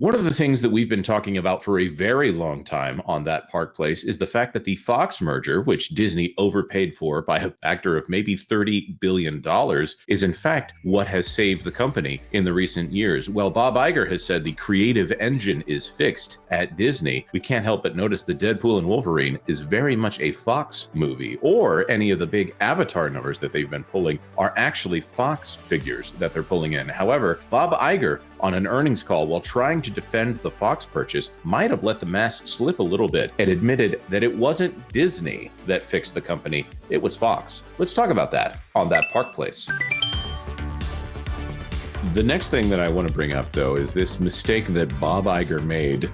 One of the things that we've been talking about for a very long time on That Park Place is the fact that the Fox merger, which Disney overpaid for by a factor of maybe $30 billion, is in fact what has saved the company in the recent years. Well, Bob Iger has said the creative engine is fixed at Disney. We can't help but notice the Deadpool and Wolverine is very much a Fox movie, or any of the big Avatar numbers that they've been pulling are actually Fox figures that they're pulling in. However, Bob Iger, on an earnings call while trying to defend the Fox purchase, might have let the mask slip a little bit and admitted that it wasn't Disney that fixed the company, it was Fox. Let's talk about that on That Park Place. The next thing that I want to bring up, though, is this mistake that Bob Iger made.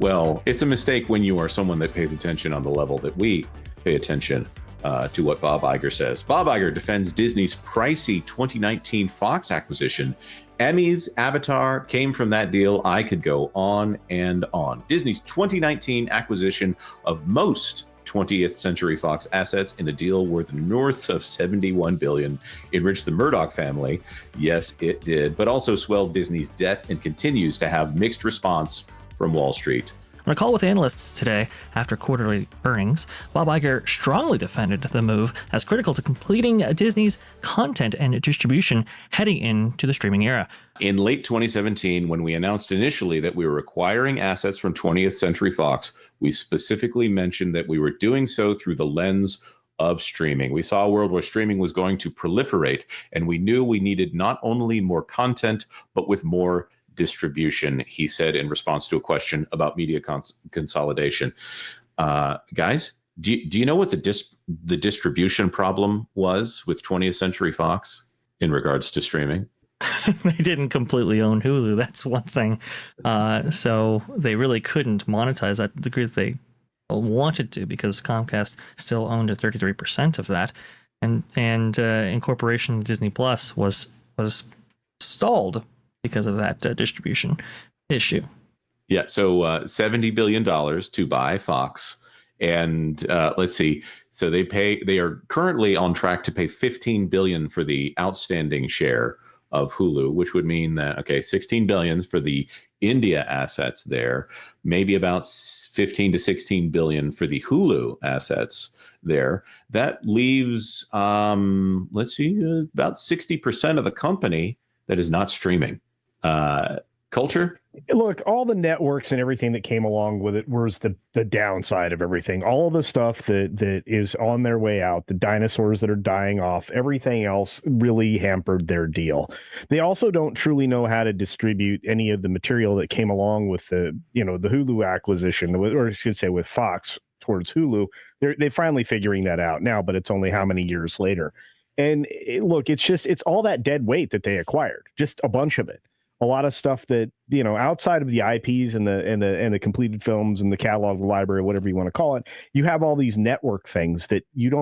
Well, it's a mistake when you are someone that pays attention on the level that we pay attention to what Bob Iger says. Bob Iger defends Disney's pricey 2019 Fox acquisition. Emmys, Avatar came from that deal. I could go on and on. Disney's 2019 acquisition of most 20th Century Fox assets in a deal worth north of $71 billion enriched the Murdoch family. Yes, it did, but also swelled Disney's debt and continues to have mixed response from Wall Street. On a call with analysts today after quarterly earnings, Bob Iger strongly defended the move as critical to completing Disney's content and distribution heading into the streaming era. In late 2017, when we announced initially that we were acquiring assets from 20th Century Fox, we specifically mentioned that we were doing so through the lens of streaming. We saw a world where streaming was going to proliferate, and we knew we needed not only more content, but with more distribution, he said in response to a question about media consolidation. Guys, do you know what the distribution problem was with 20th Century Fox in regards to streaming? They didn't completely own Hulu. That's one thing. So they really couldn't monetize that to the degree that they wanted to, because Comcast still owned 33% of that, and incorporation of Disney Plus was stalled because of that distribution issue. Yeah, so $70 billion to buy Fox. And let's see, so they are currently on track to pay $15 billion for the outstanding share of Hulu, which would mean that, okay, $16 billion for the India assets there, maybe about $15 to $16 billion for the Hulu assets there. That leaves, let's see, about 60% of the company that is not streaming. Culture? Look, all the networks and everything that came along with it was the downside of everything. All the stuff that is on their way out, the dinosaurs that are dying off, everything else really hampered their deal. They also don't truly know how to distribute any of the material that came along with the Hulu acquisition, or I should say with Fox towards Hulu. They're finally figuring that out now, but it's only how many years later. And look, it's all that dead weight that they acquired, just a bunch of it. A lot of stuff that, outside of the IPs and the completed films and the catalog, the library, whatever you want to call it, you have all these network things that you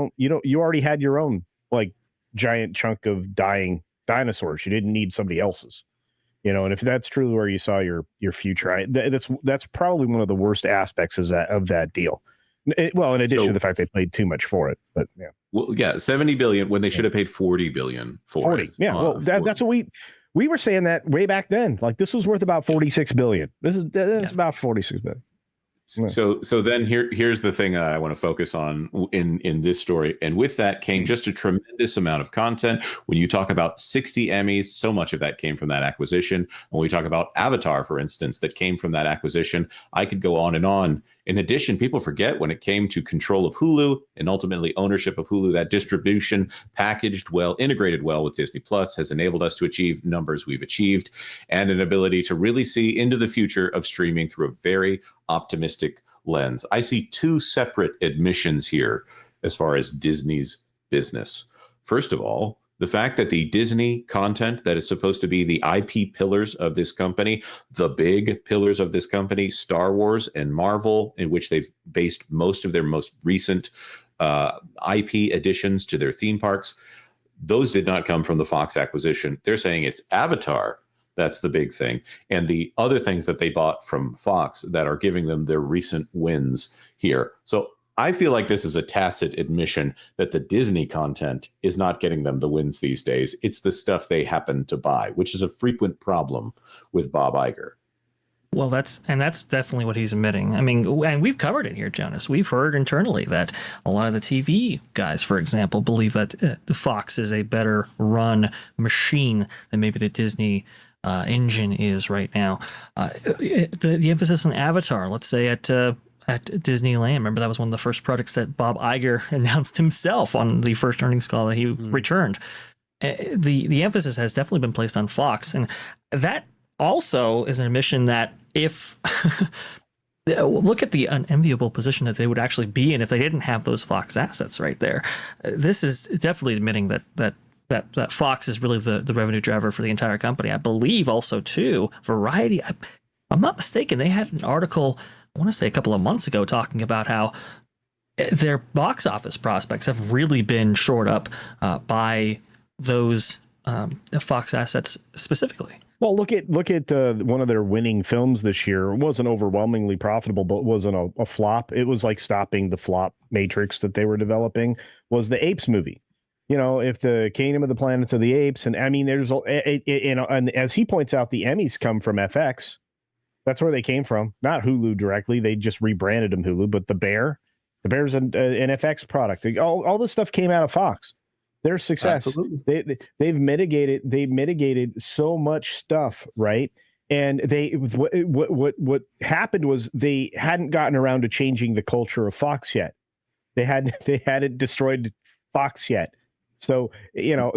already had your own like giant chunk of dying dinosaurs. You didn't need somebody else's, and if that's truly where you saw your future, that's probably one of the worst aspects of that deal. Well, in addition to the fact they paid too much for it, but yeah. Well, yeah, $70 billion when they should have paid $40 billion for 40. it. Yeah, well, that's what we were saying that way back then. Like, this was worth about $46 billion. That's about $46 billion. So then here's the thing that I want to focus on in this story. And with that came just a tremendous amount of content. When you talk about 60 Emmys, so much of that came from that acquisition. When we talk about Avatar, for instance, that came from that acquisition, I could go on and on. In addition, people forget when it came to control of Hulu and ultimately ownership of Hulu, that distribution packaged well, integrated well with Disney Plus has enabled us to achieve numbers we've achieved and an ability to really see into the future of streaming through a very optimistic lens. I see two separate admissions here as far as Disney's business. First of all, the fact that the Disney content that is supposed to be the IP pillars of this company, the big pillars of this company, Star Wars and Marvel, in which they've based most of their most recent IP additions to their theme parks, those did not come from the Fox acquisition. They're saying it's Avatar. That's the big thing. And the other things that they bought from Fox that are giving them their recent wins here. So I feel like this is a tacit admission that the Disney content is not getting them the wins these days. It's the stuff they happen to buy, which is a frequent problem with Bob Iger. Well, that's definitely what he's admitting. I mean, and we've covered it here, Jonas. We've heard internally that a lot of the TV guys, for example, believe that the Fox is a better run machine than maybe the Disney engine is right now. The emphasis on Avatar, let's say at Disneyland. Remember, that was one of the first projects that Bob Iger announced himself on the first earnings call that he returned. The emphasis has definitely been placed on Fox, and that also is an admission that if look at the unenviable position that they would actually be in if they didn't have those Fox assets right there. This is definitely admitting that Fox is really the revenue driver for the entire company. I believe also too, Variety, I'm not mistaken, they had an article, I want to say a couple of months ago, talking about how their box office prospects have really been shored up by those Fox assets specifically. Well, look at one of their winning films this year. It wasn't overwhelmingly profitable, but it wasn't a flop. It was like stopping the flop matrix that they were developing. Was the Apes movie? You know, if the Kingdom of the Planets of the Apes, and I mean, there's and as he points out, the Emmys come from FX. That's where they came from, not Hulu directly. They just rebranded them Hulu. But the Bear's an FX product. All this stuff came out of Fox. Their success, they've mitigated so much stuff, right? And what happened was they hadn't gotten around to changing the culture of Fox yet. They hadn't destroyed Fox yet. So, you know,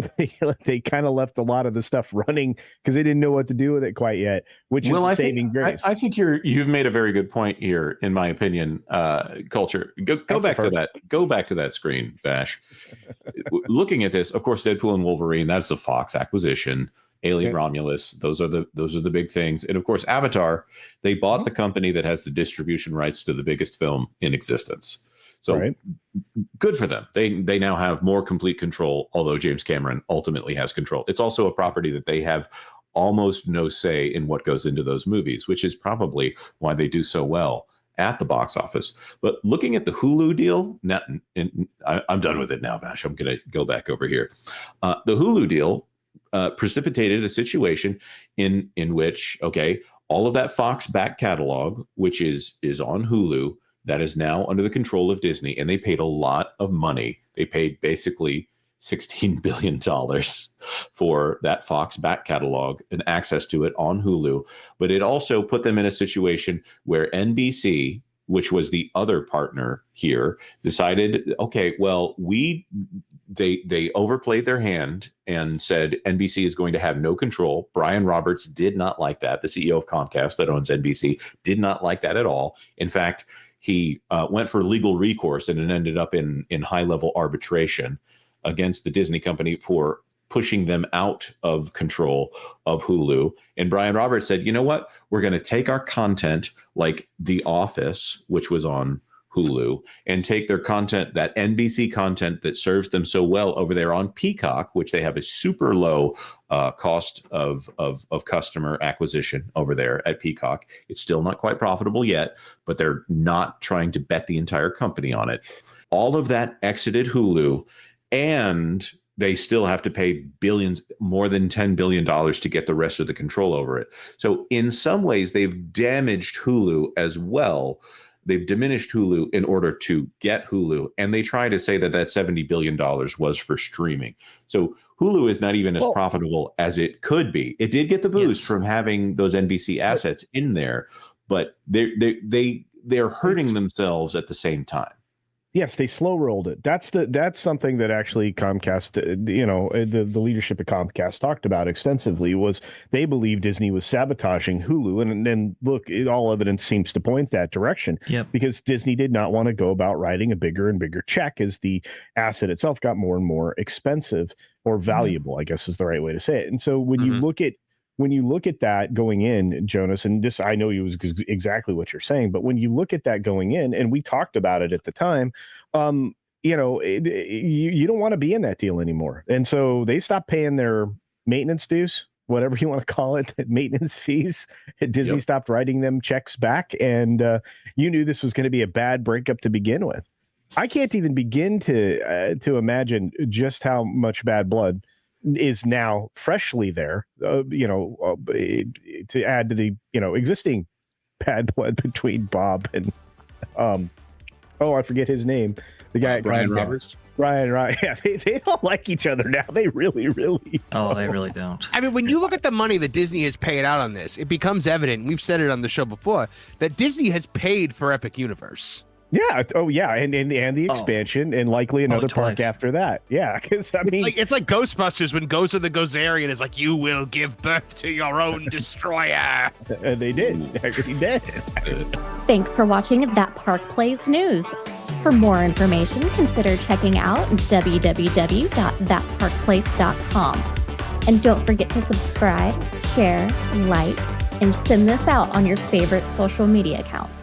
they kind of left a lot of the stuff running because they didn't know what to do with it quite yet, which is saving grace. I think you've made a very good point here, in my opinion. Culture. Go back to that. Go back to that screen, Vash. Looking at this, of course, Deadpool and Wolverine. That's a Fox acquisition. Alien Romulus. Those are the big things. And of course, Avatar. They bought the company that has the distribution rights to the biggest film in existence. So good for them. They now have more complete control, although James Cameron ultimately has control. It's also a property that they have almost no say in what goes into those movies, which is probably why they do so well at the box office. But looking at the Hulu deal, I'm done with it now, Vash. I'm going to go back over here. The Hulu deal precipitated a situation in which, all of that Fox back catalog, which is on Hulu, that is now under the control of Disney, and they paid a lot of money. They paid basically $16 billion for that Fox back catalog and access to it on Hulu. But it also put them in a situation where NBC, which was the other partner here, decided, they overplayed their hand and said NBC is going to have no control. Brian Roberts did not like that. The CEO of Comcast that owns NBC did not like that at all. In fact, he went for legal recourse, and it ended up in high-level arbitration against the Disney company for pushing them out of control of Hulu. And Brian Roberts said, you know what? We're going to take our content like The Office, which was on Hulu, and take their content, that NBC content that serves them so well over there on Peacock, which they have a super low cost of customer acquisition over there at Peacock. It's still not quite profitable yet, but they're not trying to bet the entire company on it. All of that exited Hulu, and they still have to pay billions, more than $10 billion to get the rest of the control over it. So in some ways, they've damaged Hulu as well. They've diminished Hulu in order to get Hulu, and they try to say that $70 billion was for streaming. So Hulu is not even as profitable as it could be. It did get the boost from having those NBC assets in there, but they're hurting themselves at the same time. Yes, they slow rolled it. That's something that actually Comcast, the leadership of Comcast talked about extensively. Was they believe Disney was sabotaging Hulu, and then look, all evidence seems to point that direction. Yep. Because Disney did not want to go about writing a bigger and bigger check as the asset itself got more and more expensive or valuable, I guess is the right way to say it. And so when you look at that going in, Jonas, and this, I know it was exactly what you're saying, but when you look at that going in, and we talked about it at the time, you don't want to be in that deal anymore. And so they stopped paying their maintenance dues, whatever you want to call it, maintenance fees. Disney stopped writing them checks back. And you knew this was going to be a bad breakup to begin with. I can't even begin to imagine just how much bad blood is now freshly there, to add to the existing bad blood between Bob and I forget his name. The guy at Brian Comcast. Roberts. Right. Yeah, they don't like each other now. They really. Oh, they really don't. I mean, when you look at the money that Disney has paid out on this, it becomes evident, we've said it on the show before, that Disney has paid for Epic Universe. Yeah. Oh, yeah. And the expansion and likely another park twice. after that. Yeah. Because It's like Ghostbusters when Gozer the Gozerian is like, you will give birth to your own destroyer. and they did. They did. Thanks for watching That Park Plays News. For more information, consider checking out www.thatparkplace.com. And don't forget to subscribe, share, like, and send this out on your favorite social media accounts.